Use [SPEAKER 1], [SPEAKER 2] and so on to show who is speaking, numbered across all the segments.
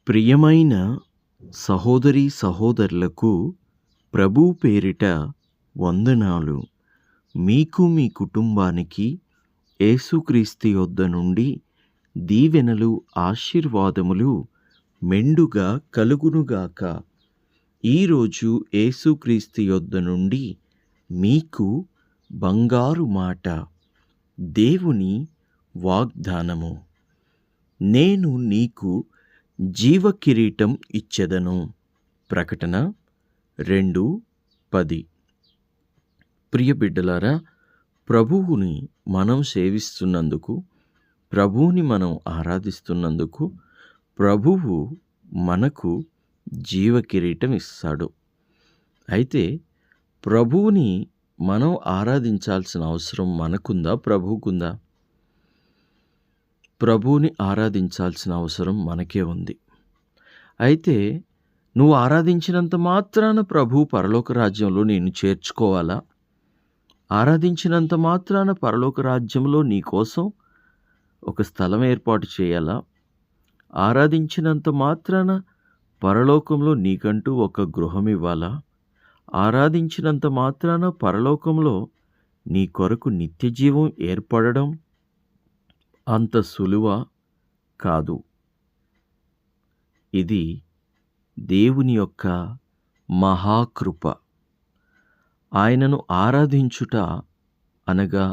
[SPEAKER 1] ప్రియమైన సహోదరీ సహోదరులకు ప్రభు పేరిట వందనాలు. మీకు మీ కుటుంబానికి యేసుక్రీస్తు యొద్ద నుండి దీవెనలు ఆశీర్వాదములు మెండుగా కలుగునుగాక. ఈరోజు యేసుక్రీస్తు యొద్ద నుండి మీకు బంగారు మాట, దేవుని వాగ్దానము. నేను నీకు జీవ కిరీటం ఇచ్చెదను. ప్రకటన 2:10. ప్రియ బిడ్డలారా, ప్రభువుని మనం సేవిస్తున్నందుకు, ప్రభువుని మనం ఆరాధిస్తున్నందుకు ప్రభువు మనకు జీవ కిరీటం ఇస్తాడు. అయితే ప్రభువుని మనం ఆరాధించాల్సిన అవసరం మనకుందా, ప్రభువుకుందా? ప్రభువుని ఆరాధించాల్సిన అవసరం మనకే ఉంది. అయితే నువ్వు ఆరాధించినంత మాత్రాన ప్రభువు పరలోక రాజ్యంలో నిన్ను చేర్చుకోవాలా? ఆరాధించినంత మాత్రాన పరలోక రాజ్యంలో నీ కోసం ఒక స్థలం ఏర్పాటు చేయాలా? ఆరాధించినంత మాత్రాన పరలోకంలో నీకంటూ ఒక గృహం ఇవ్వాలా? ఆరాధించినంత మాత్రాన పరలోకంలో నీ కొరకు నిత్య జీవం ఏర్పడడం అంత సులువా? కాదు. ఇది దేవుని యొక్క మహాకృప. ఆయనను ఆరాధించుట అనగా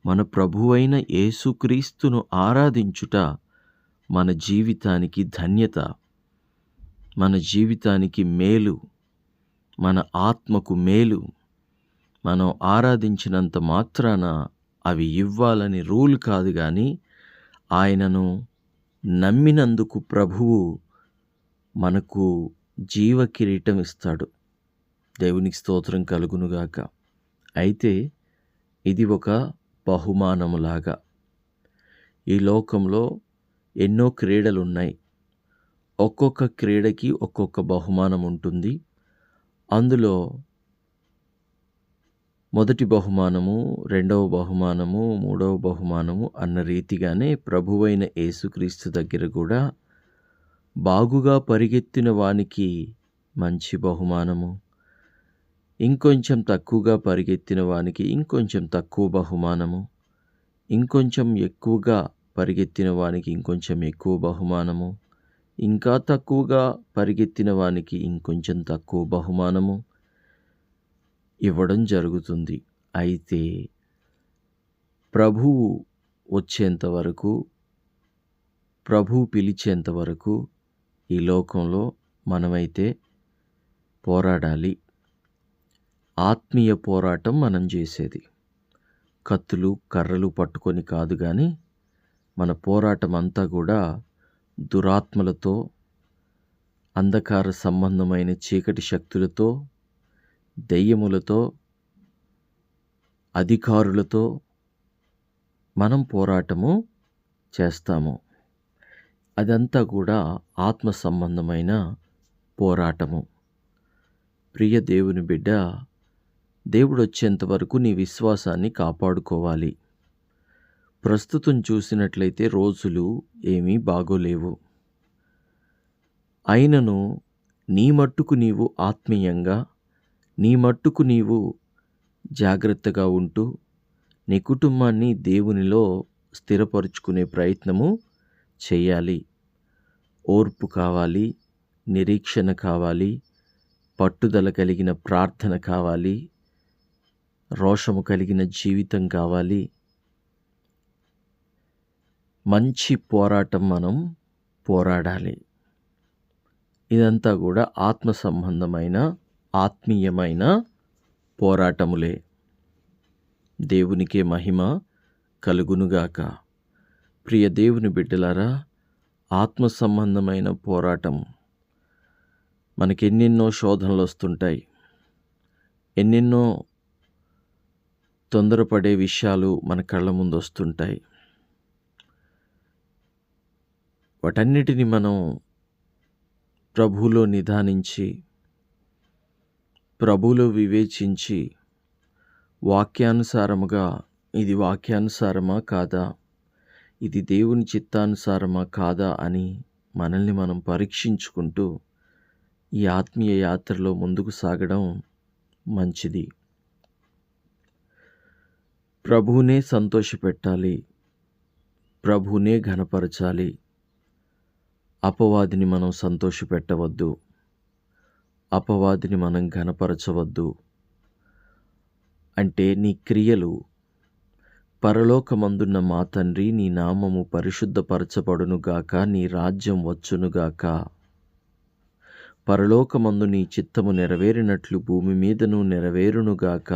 [SPEAKER 1] మన ప్రభువైన యేసుక్రీస్తును ఆరాధించుట మన జీవితానికి ధన్యత, మన జీవితానికి మేలు, మన ఆత్మకు మేలు. మనం ఆరాధించినంత మాత్రాన అవి ఇవ్వాలని రూల్ కాదు, కానీ ఆయనను నమ్మినందుకు ప్రభువు మనకు జీవ కిరీటం ఇస్తాడు. దేవునికి స్తోత్రం కలుగునుగాక. అయితే ఇది ఒక బహుమానములాగా. ఈ లోకంలో ఎన్నో క్రీడలు ఉన్నాయి. ఒక్కొక్క క్రీడకి ఒక్కొక్క బహుమానం ఉంటుంది. అందులో మొదటి బహుమానము, రెండవ బహుమానము, మూడవ బహుమానము అన్న రీతిగానే ప్రభువైన యేసుక్రీస్తు దగ్గర కూడా బాగుగా పరిగెత్తిన వానికి మంచి బహుమానము, ఇంకొంచెం తక్కువగా పరిగెత్తిన వానికి ఇంకొంచెం తక్కువ బహుమానము, ఇంకొంచెం ఎక్కువగా పరిగెత్తిన వానికి ఇంకొంచెం ఎక్కువ బహుమానము, ఇంకా తక్కువగా పరిగెత్తిన వానికి ఇంకొంచెం తక్కువ బహుమానము ఇవ్వడం జరుగుతుంది. అయితే ప్రభువు వచ్చేంత వరకు, ప్రభువు పిలిచేంత వరకు ఈ లోకంలో మనమైతే పోరాడాలి. ఆత్మీయ పోరాటం మనం చేసేది. కత్తులు కర్రలు పట్టుకొని కాదు, కానీ మన పోరాటం అంతా కూడా దురాత్మలతో, అంధకార సంబంధమైన చీకటి శక్తులతో, దెయ్యములతో, అధికారులతో మనం పోరాటము చేస్తాము. అదంతా కూడా ఆత్మ సంబంధమైన పోరాటము. ప్రియ దేవుని బిడ్డ, దేవుడు వచ్చేంత వరకు నీ విశ్వాసాన్ని కాపాడుకోవాలి. ప్రస్తుతం చూసినట్లయితే రోజులు ఏమీ బాగోలేవు. అయినను నీ మట్టుకు నీవు ఆత్మీయంగా, నీ మట్టుకు నీవు జాగ్రత్తగా ఉంటూ నీ కుటుంబాన్ని దేవునిలో స్థిరపరుచుకునే ప్రయత్నము చేయాలి. ఓర్పు కావాలి, నిరీక్షణ కావాలి, పట్టుదల కలిగిన ప్రార్థన కావాలి, రోషము కలిగిన జీవితం కావాలి. మంచి పోరాటం మనం పోరాడాలి. ఇదంతా కూడా ఆత్మ సంబంధమైన, ఆత్మీయమైన పోరాటములే. దేవునికే మహిమ కలుగునుగాక. ప్రియ దేవుని బిడ్డలారా, ఆత్మ సంబంధమైన పోరాటం మనకెన్నెన్నో శోధనలు వస్తుంటాయి. ఎన్నెన్నో తొందరపడే విషయాలు మన కళ్ళ ముందు వస్తుంటాయి. వాటన్నిటిని మనం ప్రభువులో నిదానించి, ప్రభువులో వివేచించి, వాక్యానుసారముగా ఇది వాక్యానుసారమా కాదా, ఇది దేవుని చిత్తానుసారమా కాదా అని మనల్ని మనం పరీక్షించుకుంటూ ఈ ఆత్మీయ యాత్రలో ముందుకు సాగడం మంచిది. ప్రభువునే సంతోషపెట్టాలి, ప్రభువునే ఘనపరచాలి. అపవాదిని మనం సంతోషపెట్టవద్దు, అపవాదిని మనం ఘనపరచవద్దు. అంటే నీ క్రియలు, పరలోకమందున్న మా తండ్రి, నీ నామము పరిశుద్ధపరచబడునుగాక, నీ రాజ్యం వచ్చునుగాక, పరలోకమందు నీ చిత్తము నెరవేరినట్లు భూమి మీదను నెరవేరునుగాక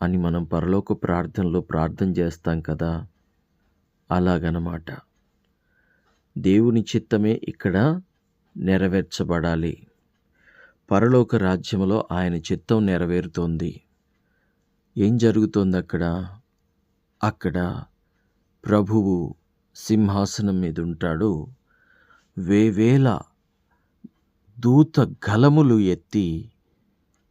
[SPEAKER 1] అని మనం పరలోక ప్రార్థనలో ప్రార్థన చేస్తాం కదా, అలాగనమాట. దేవుని చిత్తమే ఇక్కడ నెరవేర్చబడాలి. పరలోక రాజ్యంలో ఆయన చిత్తం నెరవేరుతోంది. ఏం జరుగుతోంది అక్కడ? అక్కడ ప్రభువు సింహాసనం మీద ఉంటాడు. వేవేల దూత గలములు ఎత్తి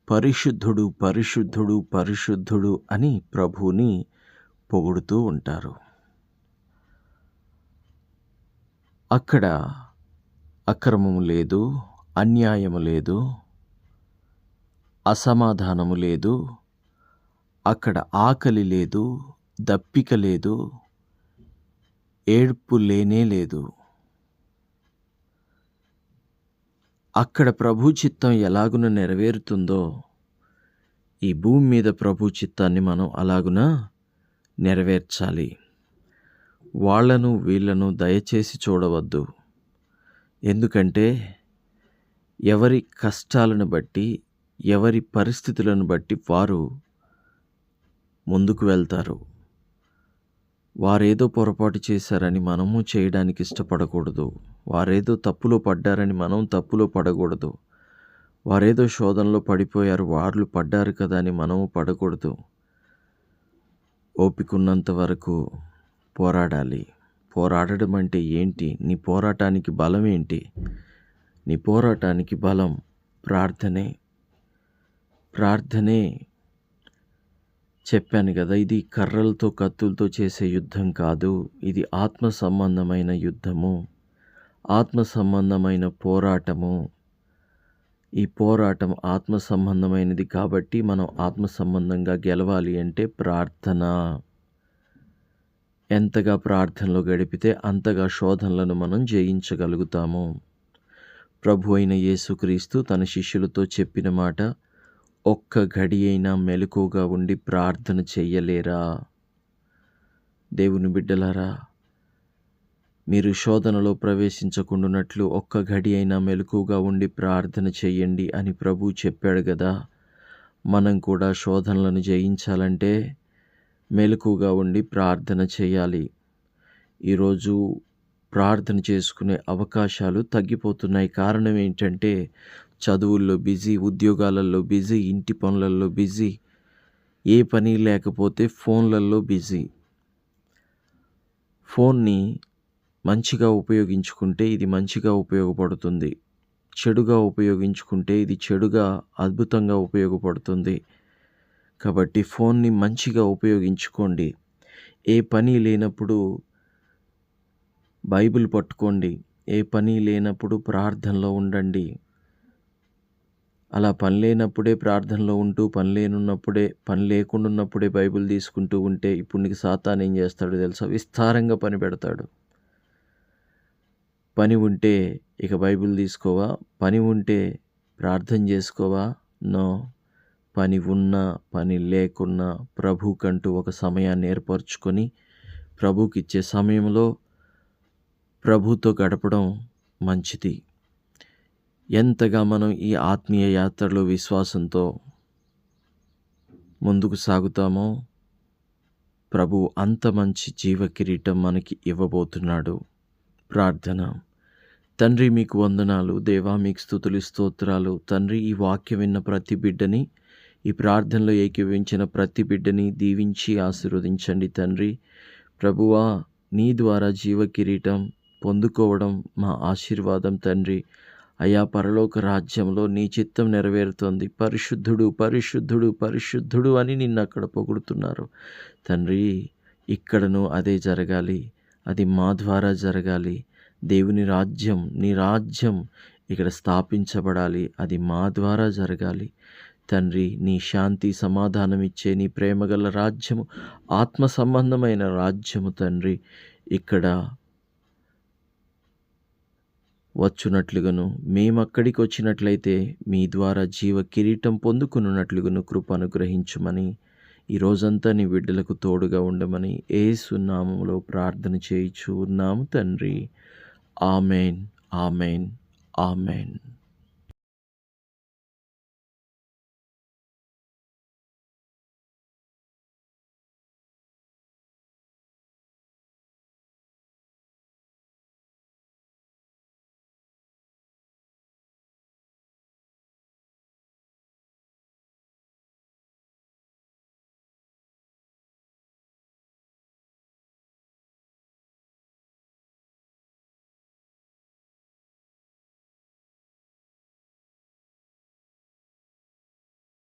[SPEAKER 1] పరిశుద్ధుడు, పరిశుద్ధుడు, పరిశుద్ధుడు అని ప్రభువుని పొగుడుతూ ఉంటారు. అక్కడ అక్రమము లేదు, అన్యాయము లేదు, అసమాధానము లేదు, అక్కడ ఆకలి లేదు, దప్పిక లేదు, ఏడ్పు లేనే లేదు. అక్కడ ప్రభు చిత్తం ఎలాగున నెరవేరుతుందో ఈ భూమి మీద ప్రభు చిత్తాన్ని మనం అలాగున నెరవేర్చాలి. వాళ్ళను వీళ్ళను దయచేసి చూడవద్దు. ఎందుకంటే ఎవరి కష్టాలను బట్టి, ఎవరి పరిస్థితులను బట్టి వారు ముందుకు వెళ్తారు. వారేదో పొరపాటు చేశారని మనము చేయడానికి ఇష్టపడకూడదు. వారేదో తప్పులో పడ్డారని మనం తప్పులో పడకూడదు. వారేదో శోధనలో పడిపోయారు, వాళ్ళు పడ్డారు కదా అని మనము పడకూడదు. ఓపికన్నంత వరకు పోరాడాలి. పోరాడడం అంటే ఏంటి? నీ పోరాటానికి బలం ఏంటి? నీ పోరాటానికి బలం ప్రార్థనే. ప్రార్థనే. చెప్పాను కదా, ఇది కర్రలతో కత్తులతో చేసే యుద్ధం కాదు. ఇది ఆత్మ సంబంధమైన యుద్ధము, ఆత్మ సంబంధమైన పోరాటము. ఈ పోరాటం ఆత్మ సంబంధమైనది కాబట్టి మనం ఆత్మ సంబంధంగా గెలవాలి అంటే ప్రార్థన. ఎంతగా ప్రార్థనలో గడిపితే అంతగా శోధనలను మనం జయించగలుగుతాము. ప్రభు అయిన యేసుక్రీస్తు తన శిష్యులతో చెప్పిన మాట, ఒక్క గడి అయినా మెలకువగా ఉండి ప్రార్థన చెయ్యలేరా? దేవుని బిడ్డలారా, మీరు శోధనలో ప్రవేశించకుండానట్లు ఒక్క గడి అయినా మెలకువగా ఉండి ప్రార్థన చెయ్యండి అని ప్రభు చెప్పాడు కదా. మనం కూడా శోధనలను జయించాలంటే మెలకువగా ఉండి ప్రార్థన చేయాలి. ఈరోజు ప్రార్థన చేసుకునే అవకాశాలు తగ్గిపోతున్నాయి. కారణం ఏంటంటే చదువుల్లో బిజీ, ఉద్యోగాలలో బిజీ, ఇంటి పనులలో బిజీ, ఏ పని లేకపోతే ఫోన్లలో బిజీ. ఫోన్ని మంచిగా ఉపయోగించుకుంటే ఇది మంచిగా ఉపయోగపడుతుంది, చెడుగా ఉపయోగించుకుంటే ఇది చెడుగా అద్భుతంగా ఉపయోగపడుతుంది. కాబట్టి ఫోన్ని మంచిగా ఉపయోగించుకోండి. ఏ పని లేనప్పుడు బైబిల్ పట్టుకోండి, ఏ పని లేనప్పుడు ప్రార్థనలో ఉండండి. అలా పని లేనప్పుడే ప్రార్థనలో ఉంటూ, పని లేకుండా ఉన్నప్పుడే బైబిల్ తీసుకుంటూ ఉంటే ఇప్పుడు నీకు సాతాను ఏం చేస్తాడో తెలుసా? విస్తారంగా పని పెడతాడు. పని ఉంటే ఇక బైబిల్ తీసుకోవా? పని ఉంటే ప్రార్థన చేసుకోవా? నో. పని ఉన్నా పని లేకున్నా ప్రభుకంటూ ఒక సమయాన్ని ఏర్పరచుకొని ప్రభుకి ఇచ్చే సమయంలో ప్రభుతో గడపడం మంచిది. ఎంతగా మనం ఈ ఆత్మీయ యాత్రలో విశ్వాసంతో ముందుకు సాగుతామో ప్రభు అంత మంచి జీవ కిరీటం మనకి ఇవ్వబోతున్నాడు. ప్రార్థన. తండ్రి, మీకు వందనాలు. దేవా, మీకు స్తుతులు, స్తోత్రాలు. తండ్రి, ఈ వాక్యం విన్న ప్రతి బిడ్డని, ఈ ప్రార్థనలో ఏకీభవించిన ప్రతి బిడ్డని దీవించి ఆశీర్వదించండి తండ్రి. ప్రభువా, నీ ద్వారా జీవ కిరీటం పొందుకోవడం మా ఆశీర్వాదం తండ్రి. అయా, పరలోక రాజ్యంలో నీ చిత్తం నెరవేరుతోంది. పరిశుద్ధుడు, పరిశుద్ధుడు, పరిశుద్ధుడు అని నిన్ను అక్కడ పొగుడుతున్నారు తండ్రి. ఇక్కడను అదే జరగాలి. అది మా ద్వారా జరగాలి. దేవుని రాజ్యం, నీ రాజ్యం ఇక్కడ స్థాపించబడాలి. అది మా ద్వారా జరగాలి. తండ్రి, నీ శాంతి సమాధానం ఇచ్చే నీ ప్రేమగల రాజ్యము, ఆత్మ సంబంధమైన రాజ్యము తండ్రి ఇక్కడ వచ్చునట్లుగాను, మేమక్కడికి వచ్చినట్లయితే మీ ద్వారా జీవ కిరీటం పొందుకున్నట్లుగాను కృప అనుగ్రహించుమని, ఈ రోజంతా నీ బిడ్డలకు తోడుగా ఉండమని యేసు నామములో ప్రార్థన చేయుచు ఉన్నాము తండ్రి. Amen, amen, amen.